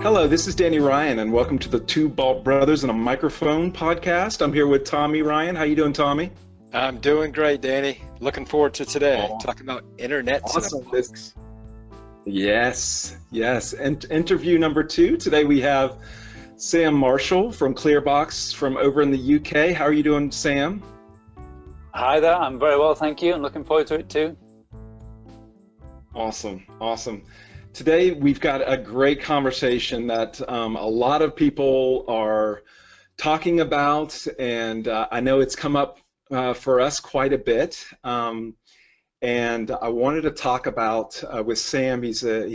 Hello, this is Danny Ryan, and welcome to the Two Balt Brothers and a Microphone podcast. I'm here with Tommy Ryan. How you doing, Tommy? I'm doing great, Danny. Looking forward to today. Oh, Talking about internets awesome. in a box. Yes. And interview number 2. Today we have Sam Marshall from Clearbox from over in the UK. How are you doing, Sam? Hi there. I'm very well, thank you, and looking forward to it too. Awesome. Today we've got a great conversation that a lot of people are talking about, and I know it's come up for us quite a bit. And I wanted to talk about with Sam. He's got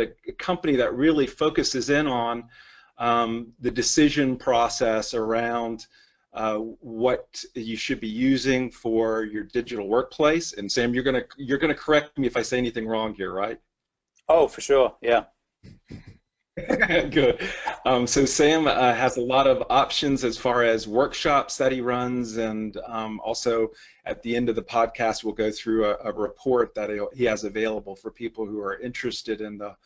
a company that really focuses in on the decision process around what you should be using for your digital workplace. And Sam, you're gonna correct me if I say anything wrong here, right? Oh, for sure, yeah. Good. So Sam has a lot of options as far as workshops that he runs, and also at the end of the podcast we'll go through a report that he has available for people who are interested in the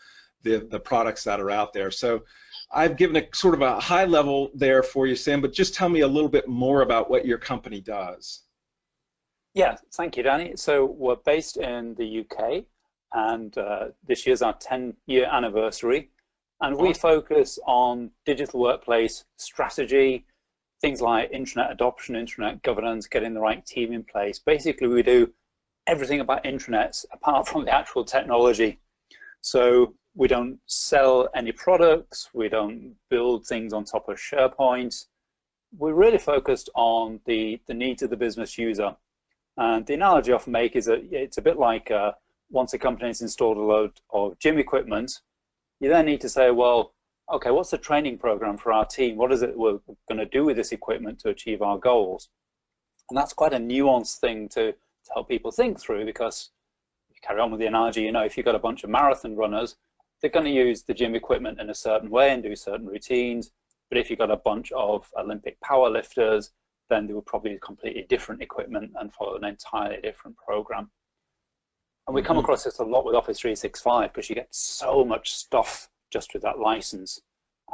products that are out there. So I've given a sort of a high level there for you, Sam, but just tell me a little bit more about what your company does. Yeah, thank you, Danny. So we're based in the UK, and this year's our 10-year anniversary, and we focus on digital workplace strategy, things like intranet adoption, intranet governance, getting the right team in place. Basically, we do everything about intranets apart from the actual technology. So we don't sell any products, we don't build things on top of SharePoint. We're really focused on the needs of the business user. And the analogy I often make is that it's a bit like once a company's installed a load of gym equipment, you then need to say, well, okay, what's the training program for our team? What is it we're going to do with this equipment to achieve our goals? And that's quite a nuanced thing to help people think through, because if you carry on with the analogy, you know, if you've got a bunch of marathon runners, they're going to use the gym equipment in a certain way and do certain routines. But if you've got a bunch of Olympic powerlifters, then they will probably use completely different equipment and follow an entirely different program. And we come across this a lot with Office 365 because you get so much stuff just with that license.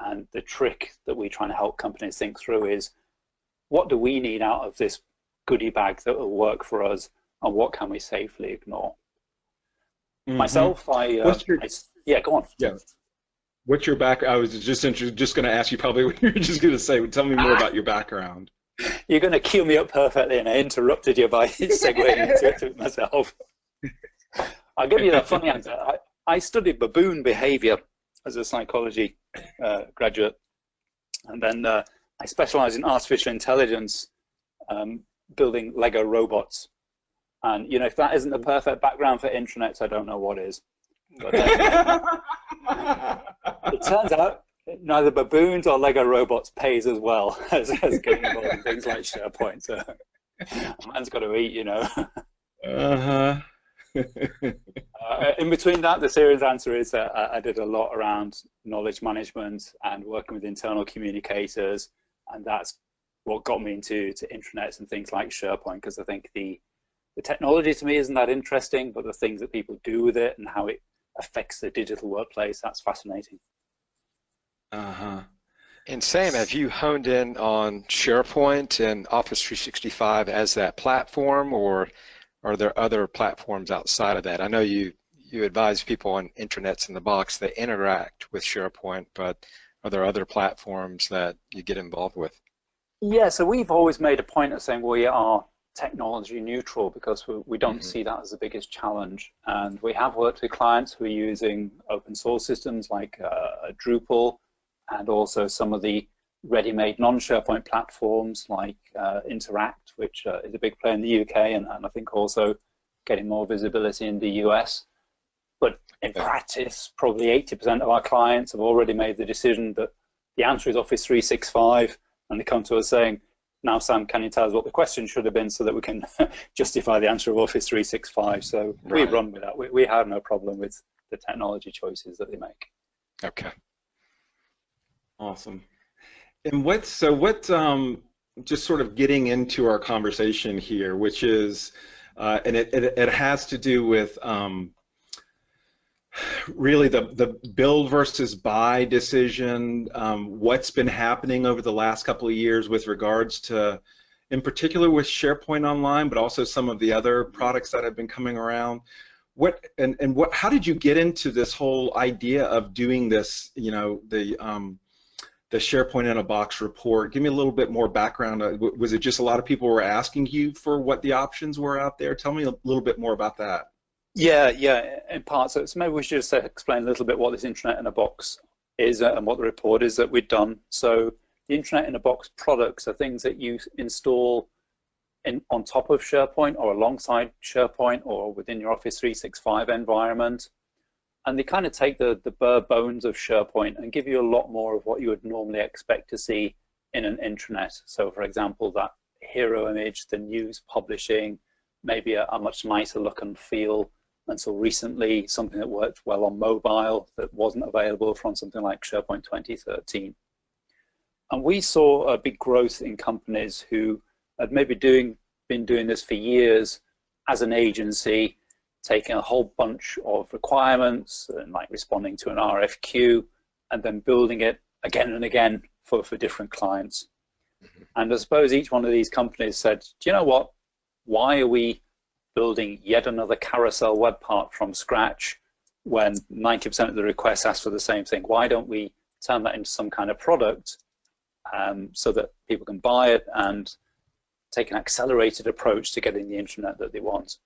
And the trick that we're trying to help companies think through is, what do we need out of this goodie bag that will work for us, and what can we safely ignore? Myself, yeah, go on. Yeah. What's your back? I was just going to ask you probably what you were just going to say. Tell me more about your background. You're going to cue me up perfectly, and I interrupted you by segueing into it myself. I'll give you the funny answer. I studied baboon behavior as a psychology graduate, and then I specialized in artificial intelligence, building Lego robots. And you know, if that isn't the perfect background for intranets, I don't know what is. But it turns out neither baboons or Lego robots pays as well as getting involved in things like SharePoint. So a man's got to eat, you know. In between that, the serious answer is that I did a lot around knowledge management and working with internal communicators, and that's what got me into intranets and things like SharePoint, because I think the technology to me isn't that interesting, but the things that people do with it and how it affects the digital workplace, that's fascinating. And Sam, have you honed in on SharePoint and Office 365 as that platform, or are there other platforms outside of that? I know you advise people on intranets in the box that interact with SharePoint, but are there other platforms that you get involved with? Yeah, so we've always made a point of saying we are technology neutral because we don't see that as the biggest challenge. And we have worked with clients who are using open source systems like Drupal, and also some of the ready-made non-SharePoint platforms like Interact, which is a big player in the UK, and I think also getting more visibility in the US. But in practice, probably 80% of our clients have already made the decision that the answer is Office 365, and they come to us saying, now Sam, can you tell us what the question should have been so that we can justify the answer of Office 365? So we run with that. We have no problem with the technology choices that they make. Okay. Awesome. And what just sort of getting into our conversation here, which is, and it has to do with really the build versus buy decision, what's been happening over the last couple of years with regards to, in particular with SharePoint Online, but also some of the other products that have been coming around. How did you get into this whole idea of doing this, you know, the SharePoint in a Box report? Give me a little bit more background. Was it just a lot of people were asking you for what the options were out there? Tell me a little bit more about that. Yeah, in part. So maybe we should just explain a little bit what this Intranet in a Box is and what the report is that we've done. So the Intranet in a Box products are things that you install on top of SharePoint or alongside SharePoint or within your Office 365 environment. And they kind of take the bare bones of SharePoint and give you a lot more of what you would normally expect to see in an intranet. So for example, that hero image, the news publishing, maybe a much nicer look and feel. And so recently, something that worked well on mobile that wasn't available from something like SharePoint 2013. And we saw a big growth in companies who had maybe been doing this for years as an agency, taking a whole bunch of requirements and like responding to an RFQ and then building it again and again for different clients. And I suppose each one of these companies said, do you know what? Why are we building yet another carousel web part from scratch when 90% of the requests ask for the same thing? Why don't we turn that into some kind of product so that people can buy it and take an accelerated approach to getting the intranet that they want?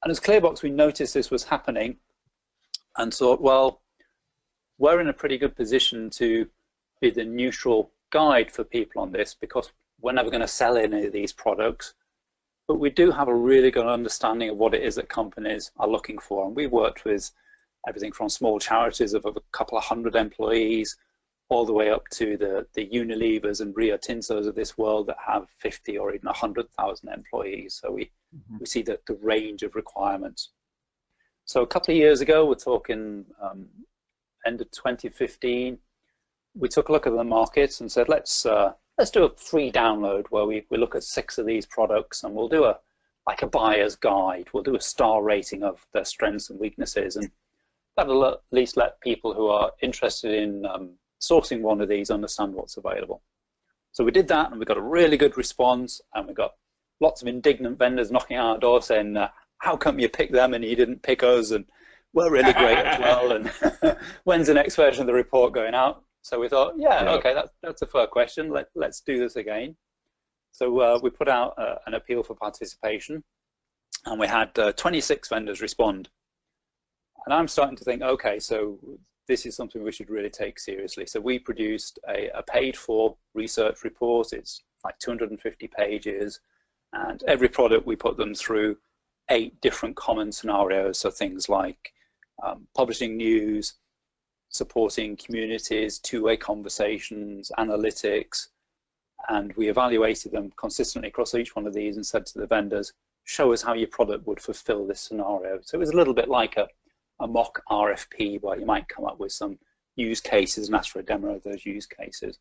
And as Clearbox, we noticed this was happening and thought, well, we're in a pretty good position to be the neutral guide for people on this because we're never going to sell any of these products. But we do have a really good understanding of what it is that companies are looking for. And we've worked with everything from small charities of a couple of hundred employees all the way up to the Unilevers and Rio Tintos of this world that have 50 or even 100,000 employees. So we see the range of requirements. So a couple of years ago, we're talking end of 2015, we took a look at the markets and said, let's do a free download where we look at 6 of these products and we'll do like a buyer's guide. We'll do a star rating of their strengths and weaknesses, and that'll at least let people who are interested in sourcing one of these understand what's available. So we did that and we got a really good response, and we got lots of indignant vendors knocking on our door saying, how come you picked them and you didn't pick us, and we're really great as well, and when's the next version of the report going out? So we thought, yeah, okay, that's a fair question. Let's do this again. So we put out an appeal for participation, and we had 26 vendors respond. And I'm starting to think, okay, so this is something we should really take seriously. So we produced a paid-for research report. It's like 250 pages, and every product we put them through 8 different common scenarios. So things like publishing news, supporting communities, two-way conversations, analytics, and we evaluated them consistently across each one of these and said to the vendors, show us how your product would fulfill this scenario. So it was a little bit like a mock RFP where you might come up with some use cases and ask for a demo of those use cases.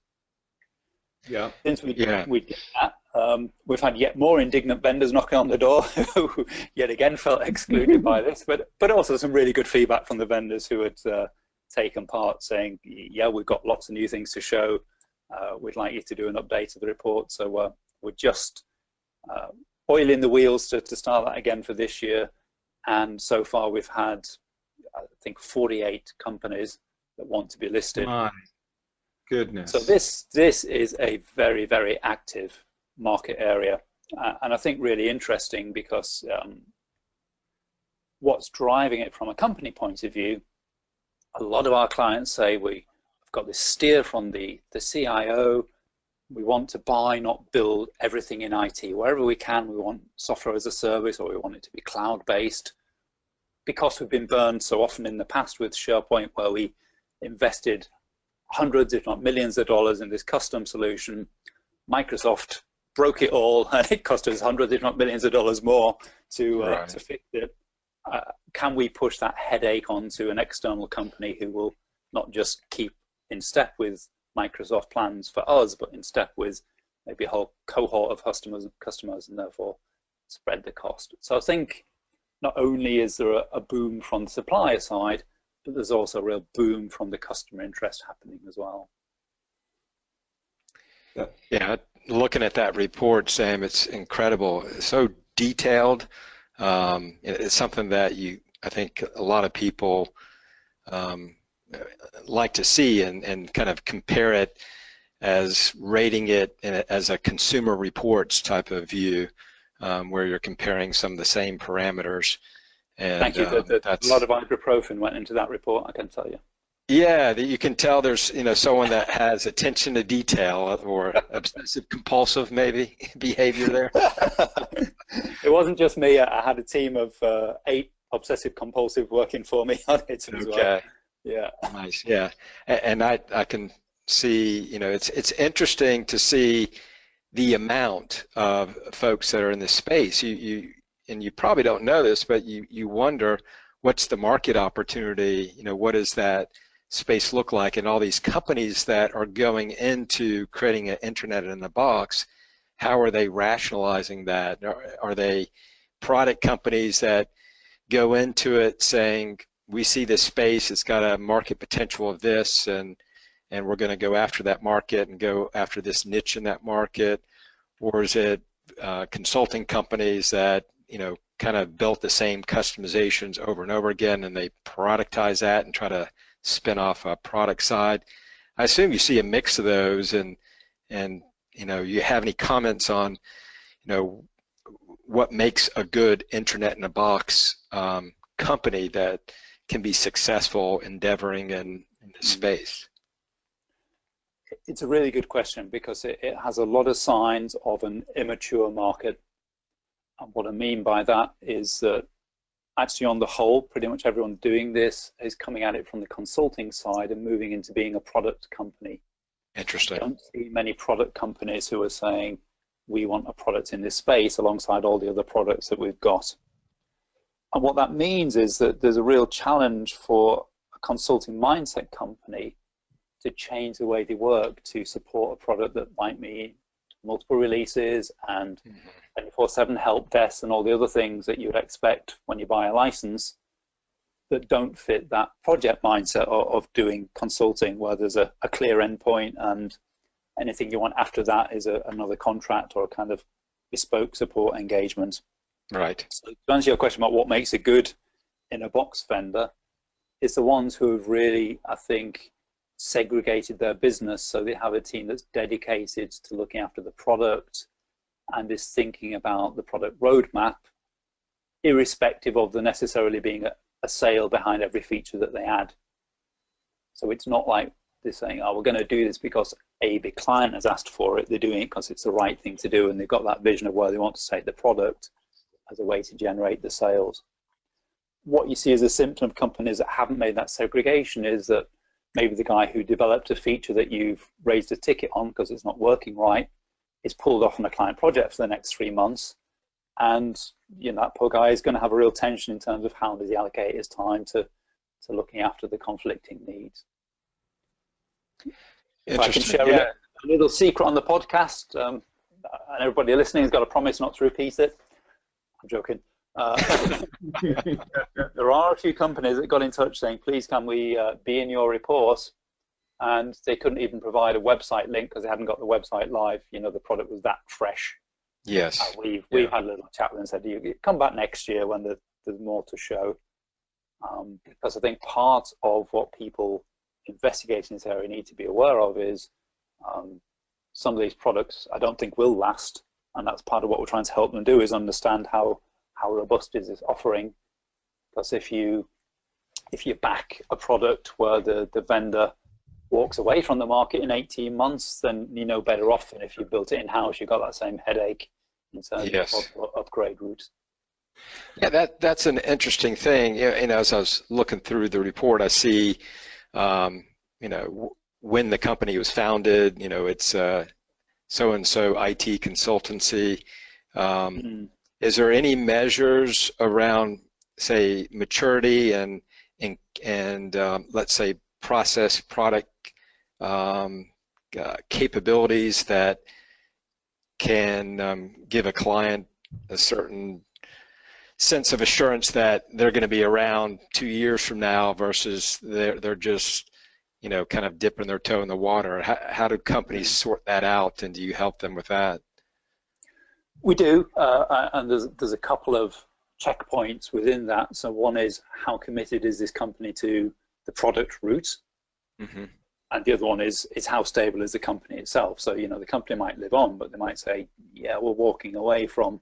Yeah. Since we did that, we've had yet more indignant vendors knocking on the door who yet again felt excluded by this, but also some really good feedback from the vendors who had taken part, saying, yeah, we've got lots of new things to show. We'd like you to do an update of the report. So we're just oiling the wheels to start that again for this year. And so far we've had, I think, 48 companies that want to be listed. My goodness. So this is a very, very active market area. And I think really interesting because what's driving it from a company point of view, a lot of our clients say we've got this steer from the CIO. We want to buy, not build everything in IT. Wherever we can, we want software as a service, or we want it to be cloud-based. Because we've been burned so often in the past with SharePoint, where we invested hundreds, if not millions of dollars in this custom solution, Microsoft broke it all, and it cost us hundreds, if not millions of dollars more to fix it. Can we push that headache onto an external company who will not just keep in step with Microsoft plans for us, but in step with maybe a whole cohort of customers and therefore spread the cost? So I think not only is there a boom from the supplier side, but there's also a real boom from the customer interest happening as well. Yeah, looking at that report, Sam, it's incredible. It's so detailed. It's something that I think a lot of people like to see and kind of compare it as rating it as a consumer reports type of view, where you're comparing some of the same parameters. And, thank you. A lot of ibuprofen went into that report, I can tell you. Yeah, you can tell there's someone that has attention to detail or obsessive compulsive maybe behavior there. It wasn't just me. I had a team of 8 obsessive compulsive working for me on it as well. Yeah. Nice. Yeah, and I can see, it's interesting to see the amount of folks that are in this space. And you probably don't know this, but you wonder what's the market opportunity. What does that space look like? And all these companies that are going into creating an internet in a box, how are they rationalizing that? Are they product companies that go into it saying, we see this space, it's got a market potential of this, and we're going to go after that market and go after this niche in that market? Or is it consulting companies that kind of built the same customizations over and over again, and they productize that and try to spin off a product side? I assume you see a mix of those, and you have any comments on what makes a good internet in a box company that can be successful endeavoring in this space? It's a really good question, because it has a lot of signs of an immature market. And what I mean by that is that actually, on the whole, pretty much everyone doing this is coming at it from the consulting side and moving into being a product company. Interesting. I don't see many product companies who are saying, we want a product in this space alongside all the other products that we've got. And what that means is that there's a real challenge for a consulting mindset company to change the way they work to support a product that might mean multiple releases and 24/7 help desk and all the other things that you would expect when you buy a license, that don't fit that project mindset of doing consulting, where there's a clear endpoint and anything you want after that is another contract or a kind of bespoke support engagement. Right. So to answer your question about what makes a good in a box vendor, it's the ones who have really, I think, segregated their business so they have a team that's dedicated to looking after the product and is thinking about the product roadmap, irrespective of there necessarily being a sale behind every feature that they add. So it's not like they're saying, oh, we're going to do this because a big client has asked for it. They're doing it because it's the right thing to do, and they've got that vision of where they want to take the product as a way to generate the sales. What you see as a symptom of companies that haven't made that segregation is that maybe the guy who developed a feature that you've raised a ticket on because it's not working right is pulled off on a client project for the next 3 months, and that poor guy is going to have a real tension in terms of how does he allocate his time to looking after the conflicting needs. If I can share a little secret on the podcast, and everybody listening has got to promise not to repeat it. I'm joking. There are a few companies that got in touch saying, please can we be in your report, and they couldn't even provide a website link because they hadn't got the website live. The product was that fresh. Yes. We've had a little chat with them and said, you come back next year when there's more to show, because I think part of what people investigating this area need to be aware of is some of these products I don't think will last, and that's part of what we're trying to help them do, is understand how robust is this offering. Because if you back a product where the vendor walks away from the market in 18 months, then better off than if you built it in-house. You've got that same headache in terms of upgrade routes. Yeah, that's an interesting thing. As I was looking through the report, I see when the company was founded, it's so-and-so IT consultancy. Is there any measures around, say, maturity and let's say process product capabilities that can give a client a certain sense of assurance that they're going to be around 2 years from now versus they're just, you know, kind of dipping their toe in the water? How do companies sort that out, and do you help them with that? We do, and there's a couple of checkpoints within that. So one is, how committed is this company to the product route? Mm-hmm. And the other one is how stable is the company itself? So, you know, the company might live on, but they might say, yeah, we're walking away from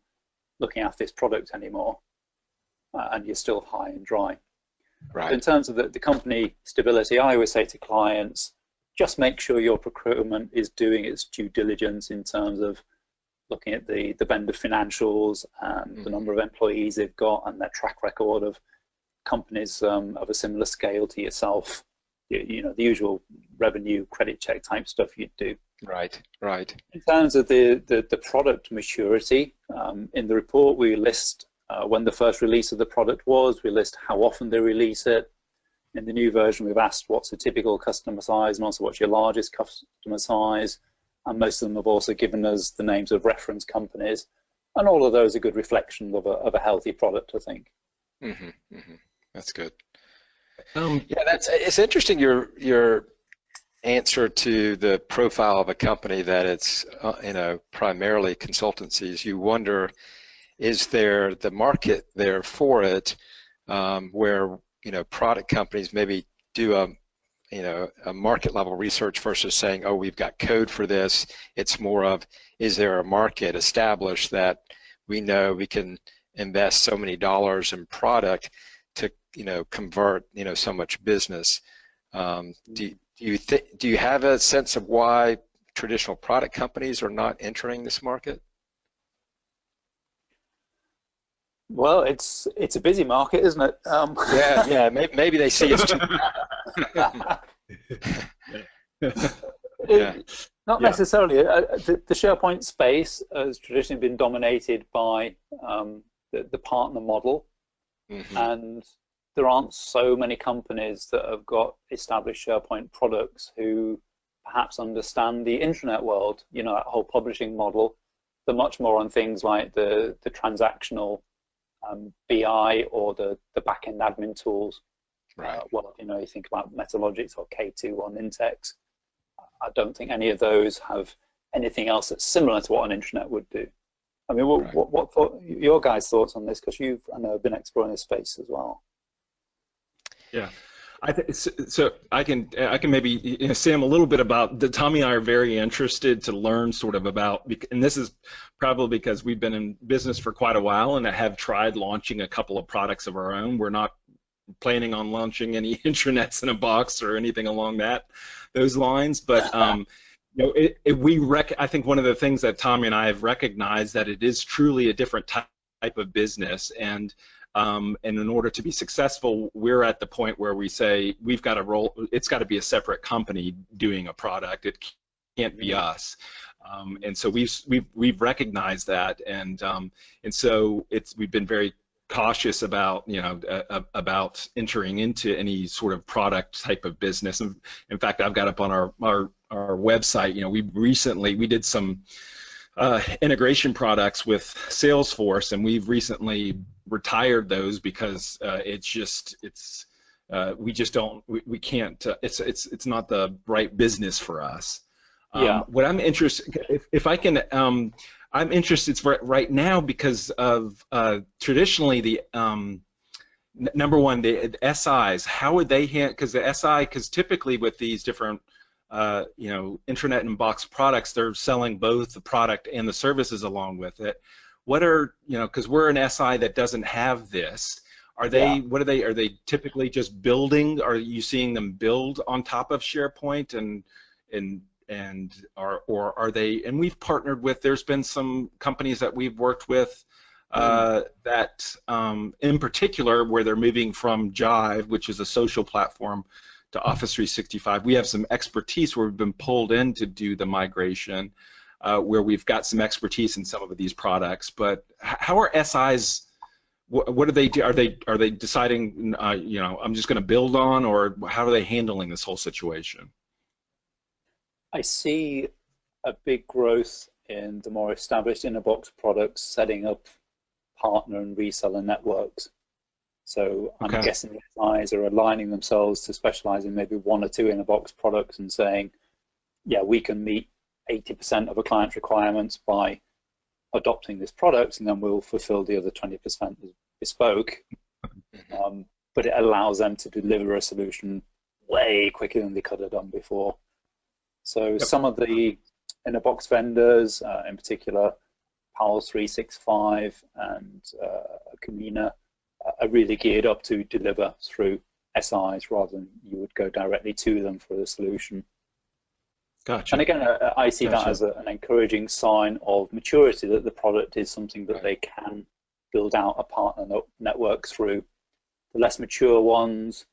looking at this product anymore, and you're still high and dry. Right. So in terms of the company stability, I always say to clients, just make sure your procurement is doing its due diligence in terms of looking at the vendor financials and the number of employees they've got and their track record of companies of a similar scale to yourself. You know, the usual revenue credit check type stuff you'd do. Right, right. In terms of the product maturity, in the report we list when the first release of the product was, we list how often they release it. In the new version we've asked what's a typical customer size and also what's your largest customer size, and most of them have also given us the names of reference companies, and all of those are good reflections of a healthy product, I think. Mm-hmm, mm-hmm. That's good. Yeah, it's interesting your answer to the profile of a company that it's you know, primarily consultancies. You wonder, is there the market there for it, where, you know, product companies maybe do a market level research versus saying, oh, we've got code for this. It's more of, is there a market established that we know we can invest so many dollars in product to, you know, convert, you know, so much business. Do you have a sense of why traditional product companies are not entering this market? Well, it's a busy market, isn't it? Yeah. Maybe they see it's too. Not necessarily. The SharePoint space has traditionally been dominated by the partner model. Mm-hmm. And there aren't so many companies that have got established SharePoint products who perhaps understand the intranet world, you know, that whole publishing model. They're much more on things like the transactional BI or the back-end admin tools. Right. Well, you know, you think about Metalogix or K2 on Intex. I don't think any of those have anything else that's similar to what an intranet would do. I mean, what your guys' thoughts on this? Because you've, I know, been exploring this space as well. Yeah, so I can maybe Sam a little bit about Tommy and I are very interested to learn sort of about, and this is probably because we've been in business for quite a while and have tried launching a couple of products of our own. We're not planning on launching any intranets in a box or anything along those lines, but you know, I think one of the things that Tommy and I have recognized that it is truly a different type of business, and in order to be successful, we're at the point where we say we've got to roll. It's got to be a separate company doing a product. It can't be us, and so we've recognized that, and so we've been very cautious about, you know, about entering into any sort of product type of business. In fact, I've got up on our website, you know, we did some integration products with Salesforce, and we've recently retired those because we can't. It's not the right business for us. Yeah. What I'm interested, if I can, I'm interested right now because of traditionally the number one, the SIs. How would they handle? Because typically with these different you know, Intranet-in-a-Box products, they're selling both the product and the services along with it. What are, you know, because we're an SI that doesn't have this, are they, what are they typically just building? Are you seeing them build on top of SharePoint or are they, and we've partnered with, there's been some companies that we've worked with that in particular where they're moving from Jive, which is a social platform, to Office 365. We have some expertise where we've been pulled in to do the migration, where we've got some expertise in some of these products. But how are SIs? What do they do? Are they deciding? You know, I'm just going to build on, or how are they handling this whole situation? I see a big growth in the more established in-a-box products setting up partner and reseller networks. So I'm Okay. guessing the SIs are aligning themselves to specialize in maybe one or two in-a-box products and saying, yeah, we can meet 80% of a client's requirements by adopting this product, and then we'll fulfill the other 20% as bespoke. But it allows them to deliver a solution way quicker than they could have done before. So some of the in-a-box vendors, in particular, Powell 365 and Camina, are really geared up to deliver through SIs rather than you would go directly to them for the solution. Gotcha. And again, I see that as an encouraging sign of maturity, that the product is something that they can build out a partner network through. The less mature ones,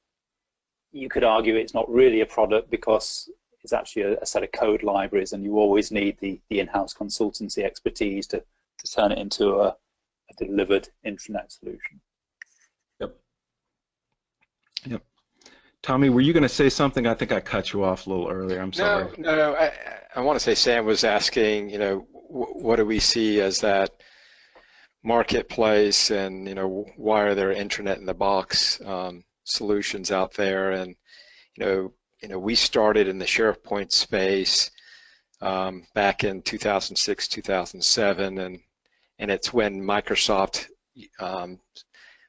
you could argue it's not really a product because it's actually a set of code libraries, and you always need the in-house consultancy expertise to turn it into a delivered intranet solution. Yep. Tommy, were you going to say something? I think I cut you off a little earlier. I'm sorry. No. I want to say Sam was asking, what do we see as that marketplace, and why are there intranet-in-a-box solutions out there? And we started in the SharePoint space back in 2006, 2007, and it's when Microsoft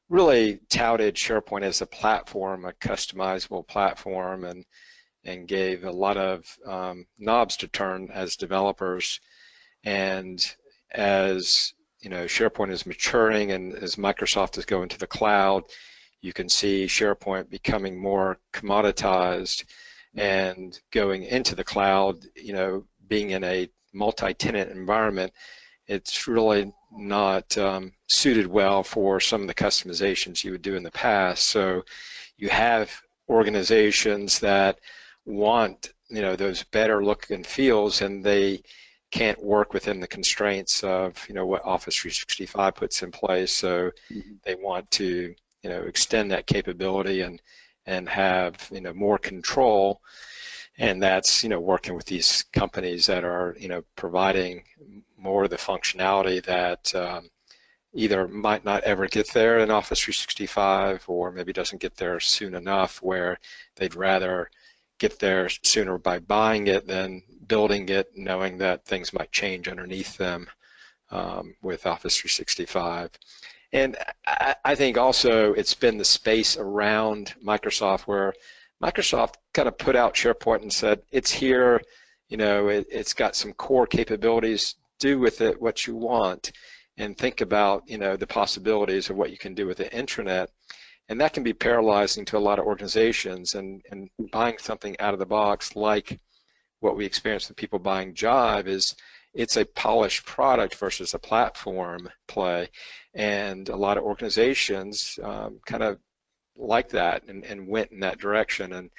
really touted SharePoint as a platform, a customizable platform, and gave a lot of knobs to turn as developers. And as SharePoint is maturing, and as Microsoft is going to the cloud, you can see SharePoint becoming more commoditized and going into the cloud, being in a multi-tenant environment. It's really not suited well for some of the customizations you would do in the past. So you have organizations that want those better look and feels, and they can't work within the constraints of what Office 365 puts in place. So they want to extend that capability and have more control. And that's working with these companies that are providing more of the functionality that either might not ever get there in Office 365, or maybe doesn't get there soon enough, where they'd rather get there sooner by buying it than building it, knowing that things might change underneath them with Office 365. And I think also it's been the space around Microsoft where Microsoft kind of put out SharePoint and said, it's here, it's got some core capabilities, do with it what you want, and think about the possibilities of what you can do with the intranet. And that can be paralyzing to a lot of organizations, and buying something out of the box like what we experience with people buying Jive is it's a polished product versus a platform play. And a lot of organizations kind of like that and went in that direction. And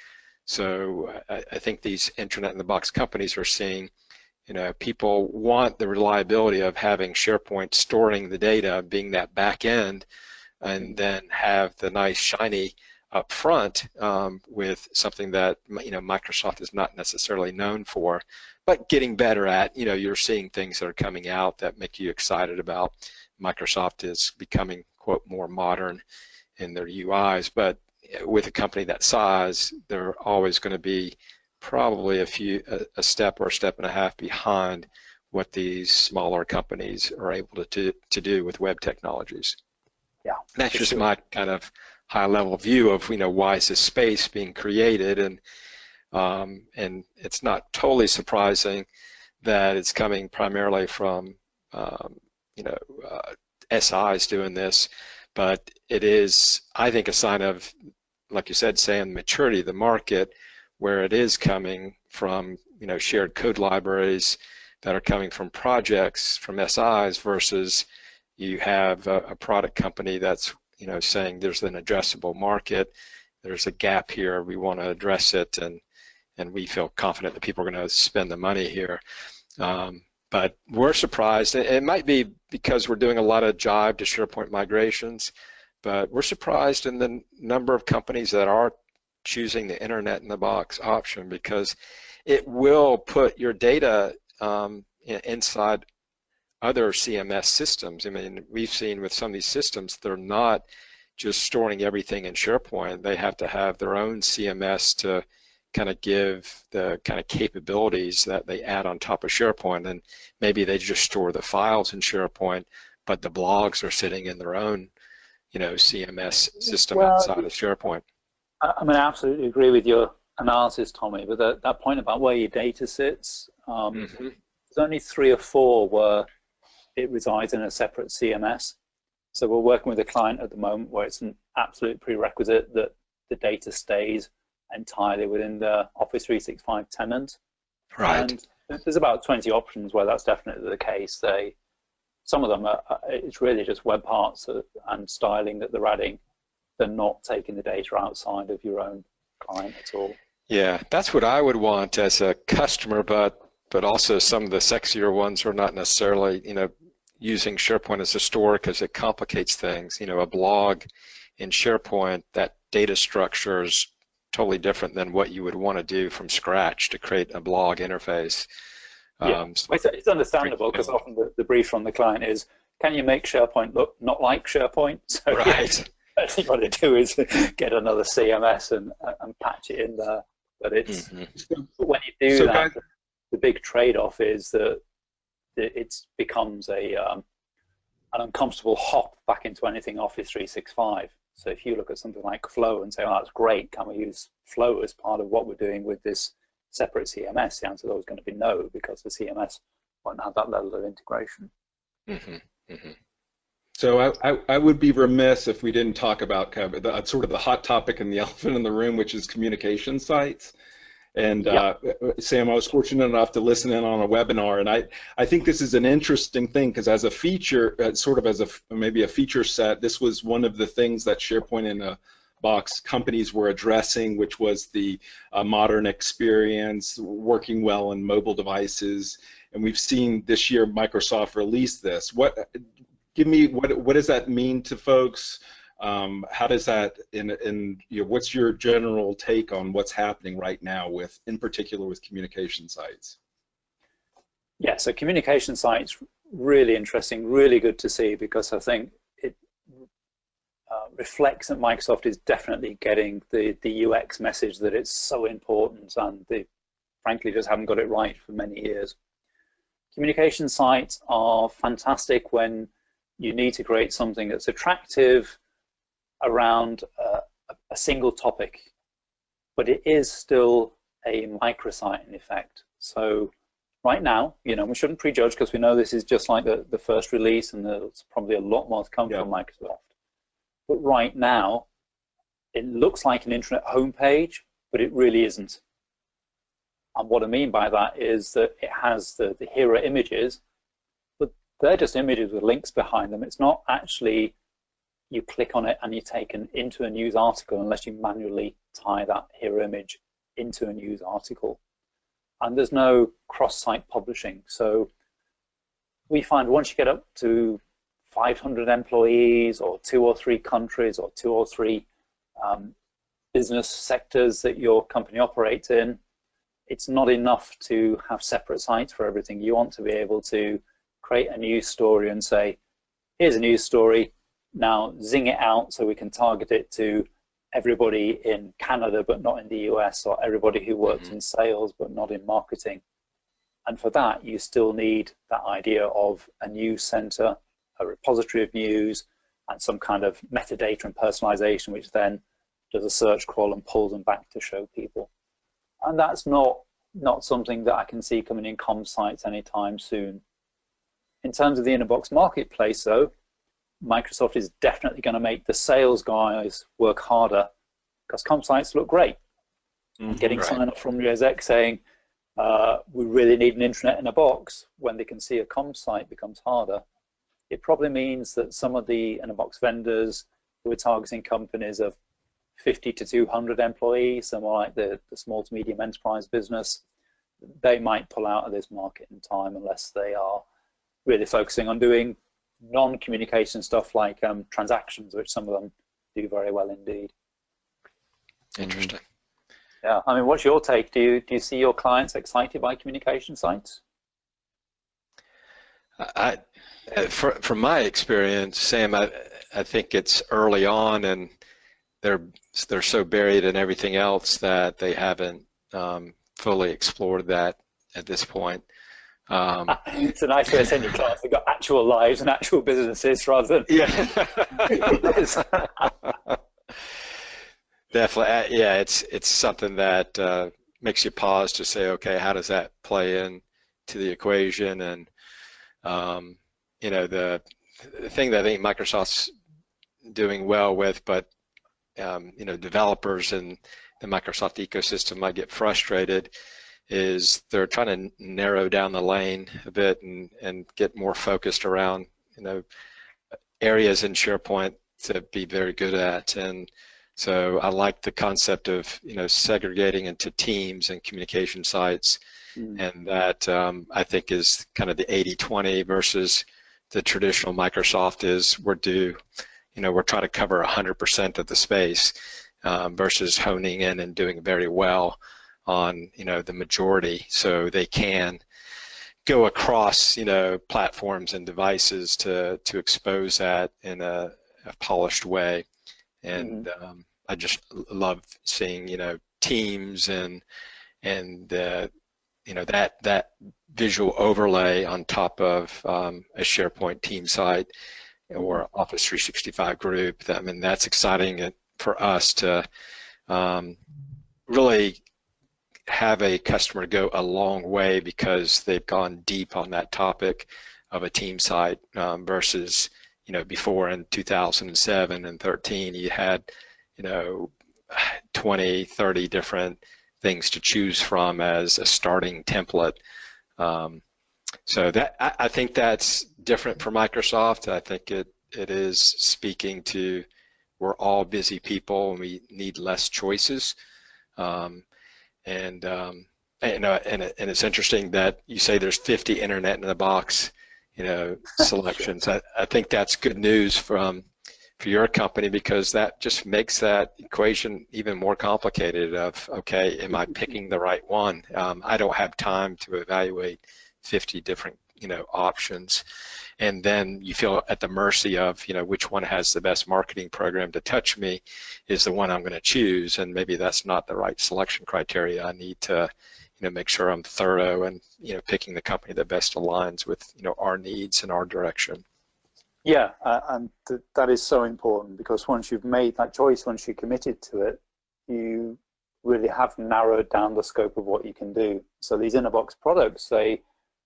so I think these intranet-in-the-box companies are seeing, people want the reliability of having SharePoint storing the data, being that back end, and then have the nice shiny up front with something that Microsoft is not necessarily known for, but getting better at. You're seeing things that are coming out that make you excited about. Microsoft is becoming, quote, more modern in their UIs, but with a company that size, they're always going to be probably a step or a step and a half behind what these smaller companies are able to do with web technologies. Yeah, that's just my kind of high-level view of why is this space being created, and it's not totally surprising that it's coming primarily from SIs doing this, but it is, I think, a sign of, like you said, Sam, maturity of the market, where it is coming from shared code libraries that are coming from projects from SIs versus you have a product company that's saying there's an addressable market, there's a gap here, we want to address it, and we feel confident that people are going to spend the money here. But we're surprised. It might be because we're doing a lot of Jive to SharePoint migrations, but we're surprised in the number of companies that are choosing the Internet-in-the-Box option, because it will put your data inside other CMS systems. I mean, we've seen with some of these systems, they're not just storing everything in SharePoint. They have to have their own CMS to kind of give the kind of capabilities that they add on top of SharePoint. And maybe they just store the files in SharePoint, but the blogs are sitting in their own, CMS system outside of SharePoint. I mean, I absolutely agree with your analysis, Tommy, but that point about where your data sits, there's only 3 or 4 where it resides in a separate CMS. So we're working with a client at the moment where it's an absolute prerequisite that the data stays entirely within the Office 365 tenant. Right. And there's about 20 options where that's definitely the case. Some of them it's really just web parts and styling that they're adding. They're not taking the data outside of your own client at all. Yeah, that's what I would want as a customer, but also some of the sexier ones are not necessarily, using SharePoint as a store because it complicates things. A blog in SharePoint, that data structure is totally different than what you would want to do from scratch to create a blog interface. Yeah, it's understandable because often the brief from the client is, can you make SharePoint look not like SharePoint? So right. I think what they do is get another CMS and patch it in there. But it's but when you do that, the big trade-off is that it becomes an uncomfortable hop back into anything Office 365. So if you look at something like Flow and say, oh, that's great, can we use Flow as part of what we're doing with this separate CMS? The answer is always going to be no, because the CMS won't have that level of integration. So I would be remiss if we didn't talk about kind of sort of the hot topic and the elephant in the room, which is communication sites. And Sam, I was fortunate enough to listen in on a webinar, and I think this is an interesting thing because as a feature, sort of as maybe a feature set, this was one of the things that SharePoint in a Box companies were addressing, which was the modern experience, working well on mobile devices. And we've seen this year Microsoft release this. What does that mean to folks? How does that, what's your general take on what's happening right now with, in particular, with communication sites? Yeah, so communication sites, really interesting, really good to see, because I think it reflects that Microsoft is definitely getting the UX message that it's so important, and they frankly just haven't got it right for many years. Communication sites are fantastic when you need to create something that's attractive around a single topic, but it is still a microsite in effect. So right now, we shouldn't prejudge because we know this is just like the first release, and there's probably a lot more to come from Microsoft. But right now, it looks like an intranet homepage, but it really isn't. And what I mean by that is that it has the hero images, but they're just images with links behind them. It's not actually you click on it and you're taken into a news article unless you manually tie that hero image into a news article. And there's no cross-site publishing. So we find once you get up to 500 employees or 2 or 3 countries or 2 or 3 business sectors that your company operates in, it's not enough to have separate sites for everything. You want to be able to create a news story and say, here's a news story, now zing it out so we can target it to everybody in Canada but not in the US, or everybody who works in sales but not in marketing. And for that, you still need that idea of a news center, a repository of news, and some kind of metadata and personalization, which then does a search crawl and pulls them back to show people. And that's not something that I can see coming in comm sites anytime soon. In terms of the in-a-box marketplace, though, Microsoft is definitely going to make the sales guys work harder, because comm sites look great. Getting sign-off from your exec saying, we really need an intranet in a box, when they can see a comm site, becomes harder. It probably means that some of the in-a-box vendors who are targeting companies of 50 to 200 employees, so more like the small to medium enterprise business, they might pull out of this market in time unless they are really focusing on doing non-communication stuff like transactions, which some of them do very well indeed. Interesting. Yeah, I mean, what's your take? Do you see your clients excited by communication sites? From my experience, Sam, I think it's early on, and they're so buried in everything else that they haven't fully explored that at this point. It's a nice way of saying your clients have got actual lives and actual businesses rather than Definitely, yeah. It's something that makes you pause to say, okay, how does that play in to the equation? And the thing that I think Microsoft's doing well with, but developers in the Microsoft ecosystem might get frustrated, is they're trying to narrow down the lane a bit and get more focused around areas in SharePoint to be very good at. And so I like the concept of segregating into teams and communication sites, and that I think is kind of the 80-20 versus the traditional Microsoft is we're trying to cover 100% of the space versus honing in and doing very well on the majority, so they can go across platforms and devices to expose that in a polished way. And I just love seeing teams and that visual overlay on top of a SharePoint team site or Office 365 group. I mean, that's exciting for us to really have a customer go a long way because they've gone deep on that topic of a team site versus before in 2007 and 13 you had 20, 30 different things to choose from as a starting template. So that I think that's different for Microsoft. I think it is speaking to we're all busy people and we need less choices. And it's interesting that you say there's 50 Internet-in-a-Box selections. I think that's good news for your company, because that just makes that equation even more complicated of, okay, am I picking the right one? I don't have time to evaluate 50 different options, and then you feel at the mercy of which one has the best marketing program to touch me is the one I'm going to choose, and maybe that's not the right selection criteria. I need to make sure I'm thorough and picking the company that best aligns with our needs and our direction. Yeah, and that is so important, because once you've made that choice, once you're committed to it, you really have narrowed down the scope of what you can do. So these in-a-box products, they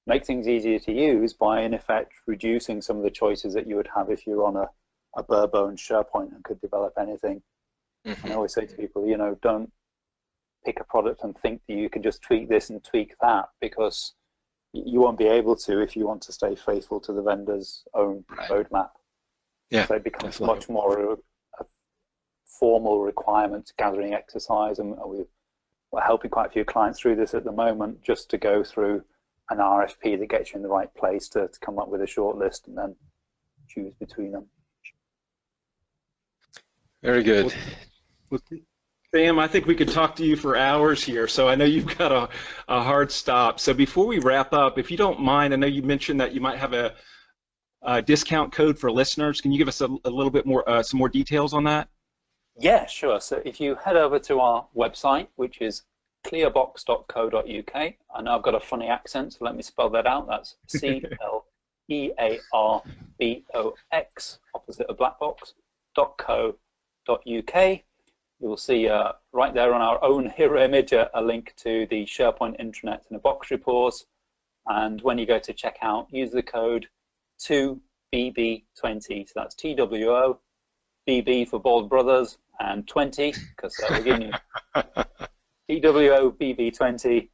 make things easier to use by, in effect, reducing some of the choices that you would have if you're on a bare-bones SharePoint and could develop anything. And I always say to people, don't pick a product and think that you can just tweak this and tweak that, because you won't be able to if you want to stay faithful to the vendor's own roadmap. Yeah, so it becomes much more a formal requirements gathering exercise, and we're helping quite a few clients through this at the moment, just to go through an RFP that gets you in the right place to come up with a short list and then choose between them. Very good. Well, Sam, I think we could talk to you for hours here, so I know you've got a hard stop. So before we wrap up, if you don't mind, I know you mentioned that you might have a discount code for listeners. Can you give us a little bit more, some more details on that? Yeah, sure. So if you head over to our website, which is clearbox.co.uk, I know I've got a funny accent, so let me spell that out. That's CLEARBOX, opposite of black box, .co.uk. You will see right there on our own hero image a link to the SharePoint Intranet-in-a-Box reports. And when you go to checkout, use the code 2BB20. So that's TWO, BB for Bald Brothers, and 20, because we're giving you TWO BB20,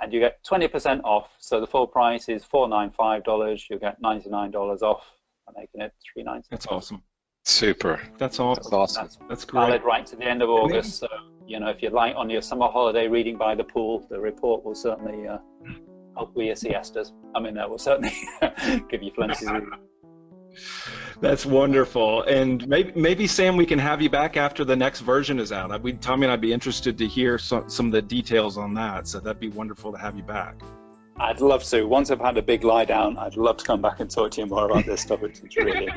and you get 20% off. So the full price is $495. You'll get $99 off, making it $399. That's awesome. Super. That's awesome. That's awesome. That's great. Valid right to the end of August. So if you're light on your summer holiday reading by the pool, the report will certainly help with your siestas. I mean, that will certainly give you plenty to read. That's wonderful. And maybe Sam, we can have you back after the next version is out. Tommy and I'd be interested to hear some of the details on that. So that'd be wonderful to have you back. I'd love to. Once I've had a big lie down, I'd love to come back and talk to you more about this topic. It's really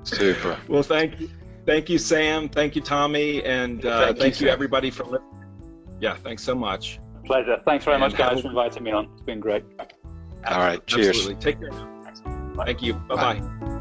super. Well, thank you, Sam. Thank you, Tommy, and thank you, everybody, for listening. Yeah, thanks so much. Pleasure. Thanks very much, guys, for inviting me on. It's been great. All right. Cheers. Absolutely. Take care. Thank you. Bye-bye. Bye.